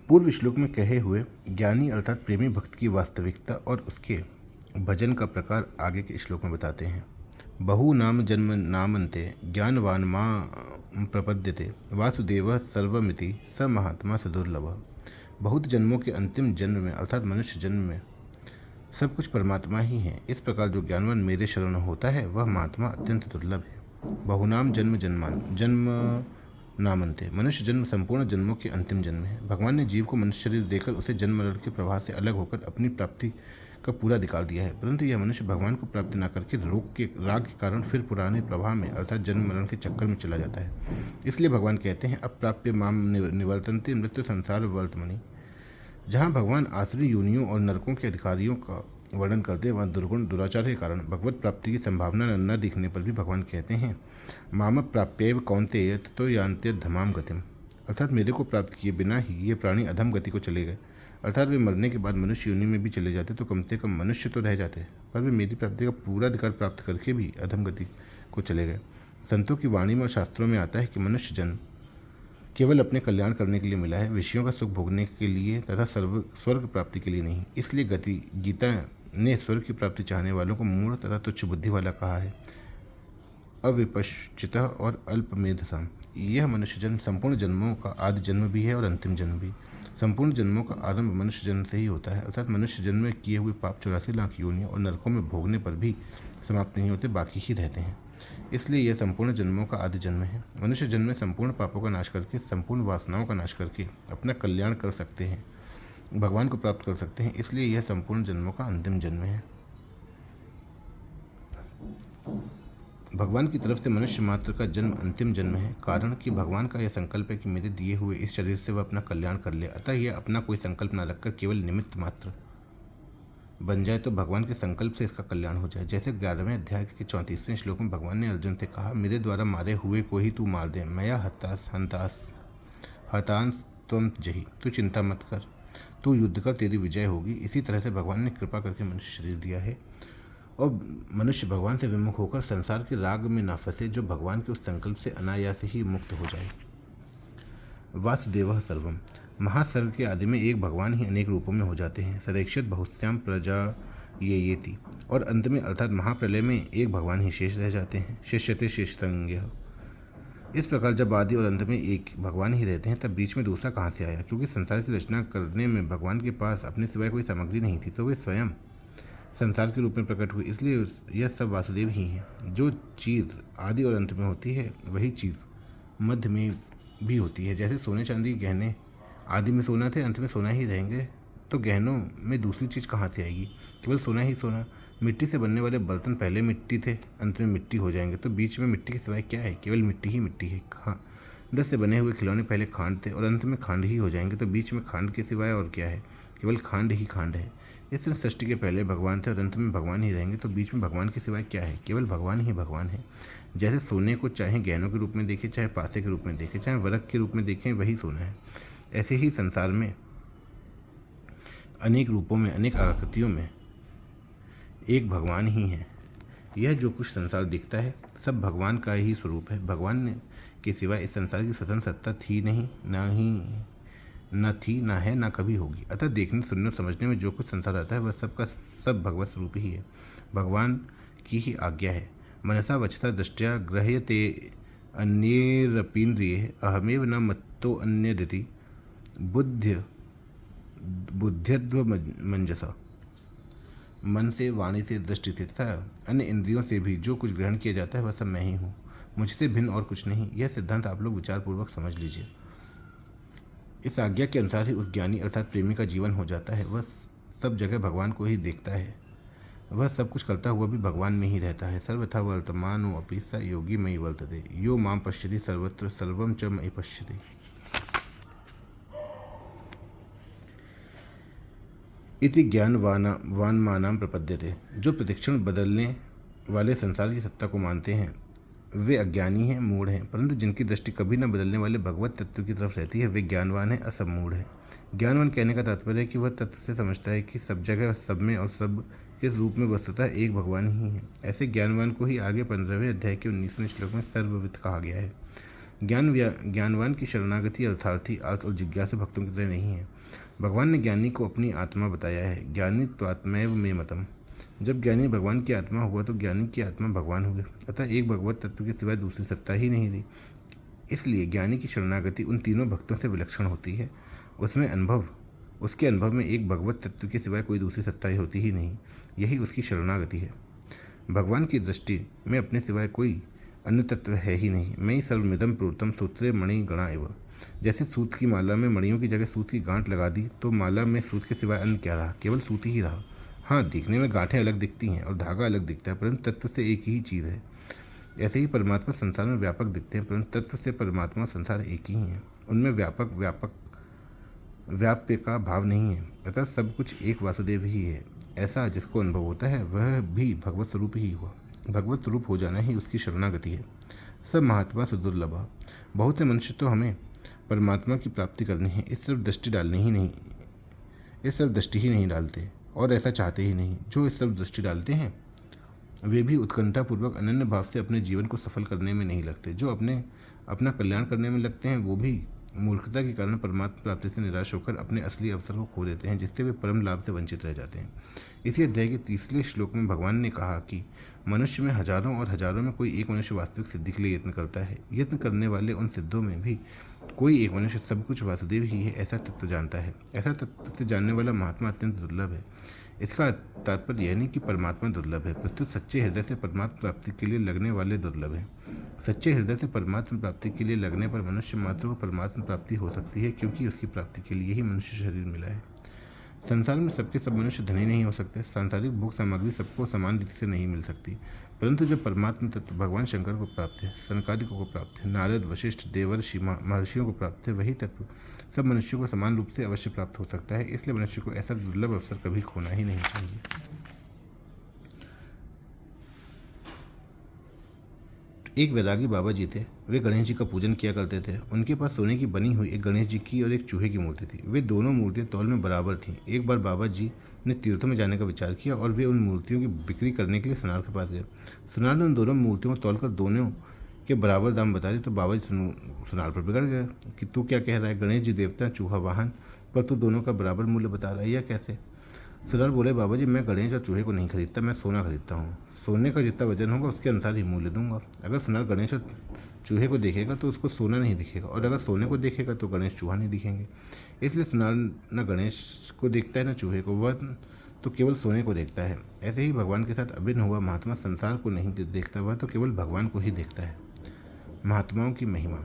पूर्व श्लोक में कहे हुए ज्ञानी अर्थात प्रेमी भक्त की वास्तविकता और उसके भजन का प्रकार आगे के श्लोक में बताते हैं। बहु नाम जन्म नामन्ते ज्ञानवान मां प्रपद्यते वासुदेव सर्वमिति स महात्मा सदुर्लभ। बहुत जन्मों के अंतिम जन्म में अर्थात मनुष्य जन्म में सब कुछ परमात्मा ही है। इस प्रकार जो ज्ञानवान मेरे शरण होता है वह महात्मा अत्यंत दुर्लभ है। बहुनाम जन्म नामन्ते, मनुष्य जन्म संपूर्ण जन्मों के अंतिम जन्म है। भगवान ने जीव को मनुष्य शरीर देकर उसे जन्म मरण के प्रवाह से अलग होकर अपनी प्राप्ति का पूरा अधिकार दिया है, परंतु यह मनुष्य भगवान को प्राप्त न करके राग के कारण फिर पुराने प्रवाह में अर्थात जन्म मरण के चक्कर में चला जाता है। इसलिए भगवान कहते हैं अप्राप्य माम निवर्तन्ते मृत्यु संसार वर्तमनि। जहाँ भगवान आसुरी योनियों और नरकों के अधिकारियों का वर्णन करते हैं वहाँ दुर्गुण दुराचार के कारण भगवत प्राप्ति की संभावना न दिखने पर भी भगवान कहते हैं माम प्राप्यैव कौन्तेय ततो यान्ति धमाम गतिम, अर्थात मेरे को प्राप्त किए बिना ही ये प्राणी अधम गति को चले गए। अर्थात वे मरने के बाद मनुष्य योनि में भी चले जाते तो कम से कम मनुष्य तो रह जाते, पर वे मेरी प्राप्ति का पूरा अधिकार प्राप्त करके भी अधम गति को चले गए। संतों की वाणी में और शास्त्रों में आता है कि मनुष्य जन्म केवल अपने कल्याण करने के लिए मिला है, विषयों का सुख भोगने के लिए तथा स्वर्ग प्राप्ति के लिए नहीं। इसलिए गीता ने स्वर्ग की प्राप्ति चाहने वालों को मूढ़ तथा तुच्छ बुद्धि वाला कहा है। अविपश्चितः और अल्पमेधसाम, यह मनुष्य जन्म संपूर्ण जन्मों का आदि जन्म भी है और अंतिम जन्म भी। संपूर्ण जन्मों का आरंभ मनुष्य जन्म से ही होता है, अर्थात मनुष्य जन्म में किए हुए पाप 84 लाख योनियों और नरकों में भोगने पर भी समाप्त नहीं होते, बाकी ही रहते हैं। इसलिए यह संपूर्ण जन्मों का आदि जन्म है। मनुष्य जन्म में संपूर्ण पापों का नाश करके संपूर्ण वासनाओं का नाश करके अपना कल्याण कर सकते हैं, भगवान को प्राप्त कर सकते हैं। इसलिए यह संपूर्ण जन्मों का अंतिम जन्म है। भगवान की तरफ से मनुष्य मात्र का जन्म अंतिम जन्म है, कारण कि भगवान का यह संकल्प है कि मेरे दिए हुए इस शरीर से वह अपना कल्याण कर ले। अतः यह अपना कोई संकल्प न रखकर केवल निमित्त मात्र बन जाए तो भगवान के संकल्प से इसका कल्याण हो जाए। जैसे 11वें अध्याय के 34वें श्लोक में भगवान ने अर्जुन से कहा, मेरे द्वारा मारे हुए को ही तू मार दे, मया हतांस त्वं जहि, तू चिंता मत कर, तू युद्ध कर, तेरी विजय होगी। इसी तरह से भगवान ने कृपा करके मनुष्य शरीर दिया है और मनुष्य भगवान से विमुख होकर संसार के राग में न फंसे, जो भगवान के उस संकल्प से अनायास ही मुक्त हो जाए। वासुदेवः सर्वम, महासर्ग के आदि में एक भगवान ही अनेक रूपों में हो जाते हैं। सदैक्षित बहुश्याम प्रजा ये थी, और अंत में अर्थात महाप्रलय में एक भगवान ही शेष रह जाते हैं। शिष्यते शेष संज्ञ। इस प्रकार जब आदि और अंत में एक भगवान ही रहते हैं तब बीच में दूसरा कहाँ से आया? क्योंकि संसार की रचना करने में भगवान के पास अपने सिवाय कोई सामग्री नहीं थी, तो वे स्वयं संसार के रूप में प्रकट हुए। इसलिए यह सब वासुदेव ही हैं। जो चीज़ आदि और अंत में होती है वही चीज़ मध्य में भी होती है। जैसे सोने चांदी गहने आदि में सोना थे, अंत में सोना ही रहेंगे, तो गहनों में दूसरी चीज़ कहाँ से आएगी? केवल सोना ही सोना। मिट्टी से बनने वाले बर्तन पहले मिट्टी थे, अंत में मिट्टी हो जाएंगे, तो बीच में मिट्टी के सिवाय क्या है? केवल मिट्टी ही मिट्टी है। खांड से बने हुए खिलौने पहले खांड थे और अंत में खांड ही हो जाएंगे, तो बीच में खांड के सिवाय और क्या है? केवल खांड ही खांड है। इस तरह सृष्टि के पहले भगवान थे और अंत में भगवान ही रहेंगे, तो बीच में भगवान के सिवाय क्या है? केवल भगवान ही भगवान है। जैसे सोने को चाहे गहनों के रूप में देखें, चाहे पासे के रूप में देखें, चाहे वरक के रूप में देखें, वही सोना है। ऐसे ही संसार में अनेक रूपों में, अनेक आकृतियों में एक भगवान ही है। यह जो कुछ संसार दिखता है सब भगवान का ही स्वरूप है। भगवान ने के सिवाय इस संसार की स्वतंत्र सत्ता थी नहीं, न थी, न है, न कभी होगी। अतः देखने, सुनने और समझने में जो कुछ संसार आता है वह सब का सब भगवत स्वरूप ही है, भगवान की ही आज्ञा है। मनसा वचसा दृष्टया गृह्यते अन्येरपीन्द्रिये अहमेव न मत्तो अन्यदिति बुद्ध्यध्वमंजसा। मन से, वाणी से, दृष्टि से तथा अन्य इंद्रियों से भी जो कुछ ग्रहण किया जाता है वह सब मैं ही हूँ, मुझसे भिन्न और कुछ नहीं। यह सिद्धांत आप लोग विचारपूर्वक समझ लीजिए। इस आज्ञा के अनुसार ही उस ज्ञानी अर्थात प्रेमी का जीवन हो जाता है। वह सब जगह भगवान को ही देखता है, वह सब कुछ करता हुआ भी भगवान में ही रहता है। सर्वथा वर्तमानो अपि स योगी मयि वर्तते, यो मां पश्यति सर्वत्र सर्वं च मयि पश्यति। इति ज्ञानवान्मानां प्रपद्यते। जो प्रतिक्षण बदलने वाले संसार की सत्ता को मानते हैं वे अज्ञानी हैं, मूढ़ हैं, परंतु जिनकी दृष्टि कभी न बदलने वाले भगवत तत्व की तरफ रहती है वे ज्ञानवान हैं, असब मूढ़ हैं। ज्ञानवान कहने का तात्पर्य है कि वह तत्व से समझता है कि सब जगह, सब में और सब किस रूप में वस्तुतः एक भगवान ही है। ऐसे ज्ञानवान को ही आगे 15वें अध्याय के 19वें श्लोक में सर्वविद कहा गया है। ज्ञानवान की शरणागति अर्थार्थी, अर्थ और जिज्ञासु भक्तों की तरह नहीं है। भगवान ने ज्ञानी को अपनी आत्मा बताया है। ज्ञानी तो आत्मैव मे मतम। जब ज्ञानी भगवान की आत्मा हुआ तो ज्ञानी की आत्मा भगवान हुए। अतः एक भगवत तत्व के सिवाय दूसरी सत्ता ही नहीं रही। इसलिए ज्ञानी की शरणागति उन तीनों भक्तों से विलक्षण होती है। उसके अनुभव में एक भगवत तत्व के सिवाय कोई दूसरी सत्ता होती ही नहीं। यही उसकी शरणागति है। भगवान की दृष्टि में अपने सिवाय कोई अन्य तत्व है ही नहीं। मैं ही सर्वमिदं प्रोतम सूत्रे मणि गणा एव। जैसे सूत की माला में मणियों की जगह सूत की गांठ लगा दी तो माला में सूत के सिवाय अन्य क्या रहा, केवल सूत ही रहा। हाँ, दिखने में गांठें अलग दिखती हैं और धागा अलग दिखता है, परंतु तत्व से एक ही चीज़ है। ऐसे ही परमात्मा संसार में व्यापक दिखते हैं, परंतु तत्व से परमात्मा संसार एक ही है। उनमें व्याप्य का भाव नहीं है। अतः सब कुछ एक वासुदेव ही है। ऐसा जिसको अनुभव होता है वह भी भगवत स्वरूप ही हुआ। भगवत स्वरूप हो जाना ही उसकी शरणागति है। सब महात्मा सुदुर्लभ। बहुत से मनुष्य तो हमें परमात्मा की प्राप्ति करनी है, इस तरफ दृष्टि ही नहीं डालते और ऐसा चाहते ही नहीं। जो इस तरफ दृष्टि डालते हैं वे भी उत्कंठापूर्वक अनन्य भाव से अपने जीवन को सफल करने में नहीं लगते। जो अपना कल्याण करने में लगते हैं वो भी मूर्खता के कारण परमात्मा प्राप्ति से निराश होकर अपने असली अवसर को खो देते हैं, जिससे वे परम लाभ से वंचित रह जाते हैं। इसी अध्याय के 30वें श्लोक में भगवान ने कहा कि मनुष्य में हजारों और हजारों में कोई एक मनुष्य वास्तविक सिद्धि के लिए यत्न करता है। यत्न करने वाले उन सिद्धों में भी कोई एक मनुष्य सब कुछ वासुदेव ही है ऐसा तत्व जानता है। ऐसा तत्व से जानने वाला महात्मा अत्यंत दुर्लभ है। इसका तात्पर्य यह नहीं कि परमात्मा दुर्लभ है, प्रस्तुत सच्चे हृदय से परमात्मा प्राप्ति के लिए लगने वाले दुर्लभ हैं। सच्चे हृदय से परमात्मा प्राप्ति के लिए लगने पर मनुष्य मात्र को परमात्मा प्राप्ति हो सकती है, क्योंकि उसकी प्राप्ति के लिए ही मनुष्य शरीर मिला है। संसार में सबके सब मनुष्य धनी नहीं हो सकते। सांसारिक भोग सामग्री सबको समान रीति से नहीं मिल सकती, परंतु जब परमात्मा तत्व भगवान शंकर को प्राप्त है, सनकादिकों को प्राप्त है, नारद वशिष्ठ देवर्षि महर्षियों को प्राप्त है, वही तत्व सब मनुष्यों को समान रूप से अवश्य प्राप्त हो सकता है। इसलिए मनुष्य को ऐसा दुर्लभ अवसर कभी खोना ही नहीं चाहिए। एक वैरागी बाबा जी थे। वे गणेश जी का पूजन किया करते थे। उनके पास सोने की बनी हुई एक गणेश जी की और एक चूहे की मूर्ति थी। वे दोनों मूर्तियां तौल में बराबर थीं। एक बार बाबा जी ने तीर्थों में जाने का विचार किया और वे उन मूर्तियों की बिक्री करने के लिए सुनार के पास गए। सुनार ने उन दोनों मूर्तियों को तौलकर दोनों के बराबर दाम बता दिए तो बाबा जी सुनार पर बिगड़ गए कि तू क्या कह रहा है, गणेश जी देवता, चूहा वाहन, पर तू दोनों का बराबर मूल्य बता रहा है, यह कैसे? सुनार बोले, बाबा जी मैं गणेश और चूहे को नहीं खरीदता, मैं सोना खरीदता हूँ। सोने का जितना वजन होगा उसके अनुसार ही मूल्य दूंगा। अगर सुनार गणेश और चूहे को देखेगा तो उसको सोना नहीं दिखेगा, और अगर सोने को देखेगा तो गणेश चूहा नहीं दिखेंगे। इसलिए सुनार न गणेश को देखता है न चूहे को, वह तो केवल सोने को देखता है। ऐसे ही भगवान के साथ अभिन्न हुआ महात्मा संसार को नहीं देखता, वह तो केवल भगवान को ही देखता है। महात्माओं की महिमा।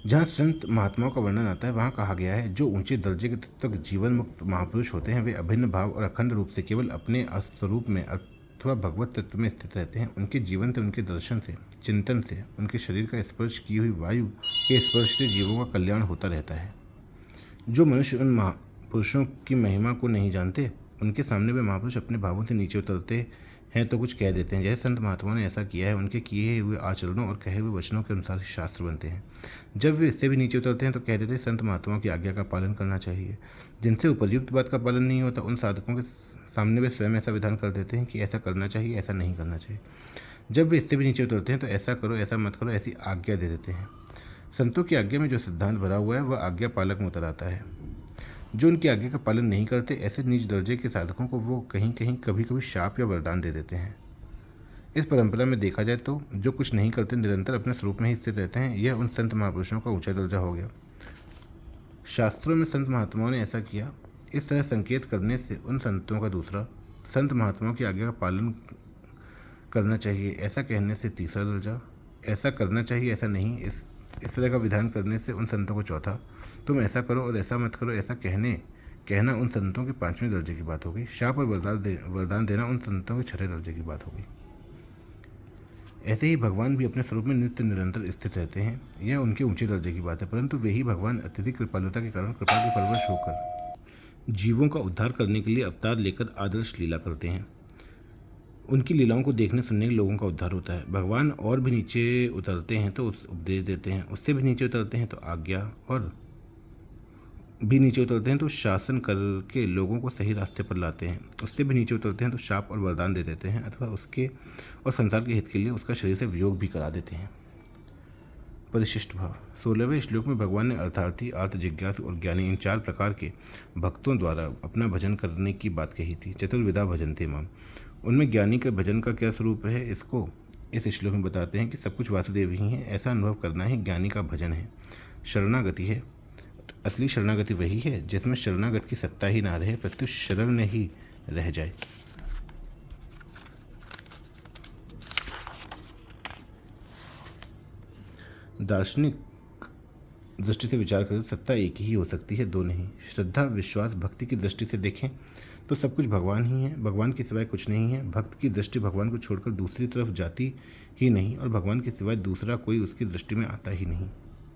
जहाँ संत महात्माओं का वर्णन आता है वहाँ कहा गया है, जो ऊंचे दर्जे के तत्व जीवन मुक्त महापुरुष होते हैं वे अभिन्न भाव और अखंड रूप से केवल अपने स्वरूप में अथवा भगवत तत्व में स्थित रहते हैं। उनके जीवन से, उनके दर्शन से, चिंतन से, उनके शरीर का स्पर्श की हुई वायु के स्पर्श से जीवों का कल्याण होता रहता है। जो मनुष्य उन महापुरुषों की महिमा को नहीं जानते, उनके सामने वे महापुरुष अपने भावों से नीचे उतरते हैं तो कुछ कह देते हैं। जैसे संत महात्माओं ने ऐसा किया है, उनके किए हुए आचरणों और कहे हुए वचनों के अनुसार शास्त्र बनते हैं। जब वे इससे भी नीचे उतरते हैं तो कह देते हैं संत महात्माओं की आज्ञा का पालन करना चाहिए। जिनसे उपयुक्त बात का पालन नहीं होता, उन साधकों के सामने वे स्वयं ऐसा विधान कर देते हैं कि ऐसा करना चाहिए, ऐसा नहीं करना चाहिए। जब वे इससे भी नीचे उतरते हैं तो ऐसा करो, ऐसा मत करो, ऐसी आज्ञा दे देते हैं। संतों की आज्ञा में जो सिद्धांत भरा हुआ है वह आज्ञा पालक में उतर आता है। जो उनकी आज्ञा का पालन नहीं करते, ऐसे नीच दर्जे के साधकों को वो कहीं कहीं कभी कभी शाप या वरदान दे देते हैं। इस परंपरा में देखा जाए तो जो कुछ नहीं करते, निरंतर अपने स्वरूप में ही स्थित रहते हैं, यह उन संत महापुरुषों का ऊंचा दर्जा हो गया। शास्त्रों में संत महात्माओं ने ऐसा किया, इस तरह संकेत करने से उन संतों का दूसरा, संत महात्माओं की आज्ञा का पालन करना चाहिए ऐसा कहने से तीसरा दर्जा, ऐसा करना चाहिए ऐसा नहीं, इस तरह का विधान करने से उन संतों को चौथा, तुम ऐसा करो और ऐसा मत करो ऐसा कहना उन संतों के 5वें दर्जे की बात होगी। शाप और वरदान देना उन संतों के 6ठे दर्जे की बात होगी। ऐसे ही भगवान भी अपने स्वरूप में नित्य निरंतर स्थित रहते हैं, यह उनके ऊंचे दर्जे की बात है। परंतु वे ही भगवान अत्यधिक कृपालुता के कारण कृपा के परवश होकर जीवों का उद्धार करने के लिए अवतार लेकर आदर्श लीला करते हैं। उनकी लीलाओं को देखने सुनने के लोगों का उद्धार होता है। भगवान और भी नीचे उतरते हैं तो उपदेश देते हैं, उससे भी नीचे उतरते हैं तो आज्ञा, और भी नीचे उतरते हैं तो शासन करके लोगों को सही रास्ते पर लाते हैं, उससे भी नीचे उतरते हैं तो शाप और वरदान दे देते हैं, अथवा उसके और संसार के हित के लिए उसका शरीर से वियोग भी करा देते हैं। परिशिष्ट भाव। 16वें श्लोक में भगवान ने अर्थार्थी, अर्थ जिज्ञासु और ज्ञानी इन 4 प्रकार के भक्तों द्वारा अपना भजन करने की बात कही थी। चतुर्विधा भजन्ते माम। उनमें ज्ञानी के भजन का क्या स्वरूप है, इसको इस श्लोक में बताते हैं कि सब कुछ वासुदेव ही है, ऐसा अनुभव करना ही ज्ञानी का भजन है। शरणागति है। असली शरणागति वही है जिसमें शरणागत की सत्ता ही ना रहे, प्रत्युत शरण ही रह जाए। दार्शनिक दृष्टि से विचार करें तो सत्ता एक ही हो सकती है, दो नहीं। श्रद्धा, विश्वास, भक्ति की दृष्टि से देखें तो सब कुछ भगवान ही है, भगवान के सिवाय कुछ नहीं है। भक्त की दृष्टि भगवान को छोड़कर दूसरी तरफ जाती ही नहीं और भगवान के सिवाय दूसरा कोई उसकी दृष्टि में आता ही नहीं।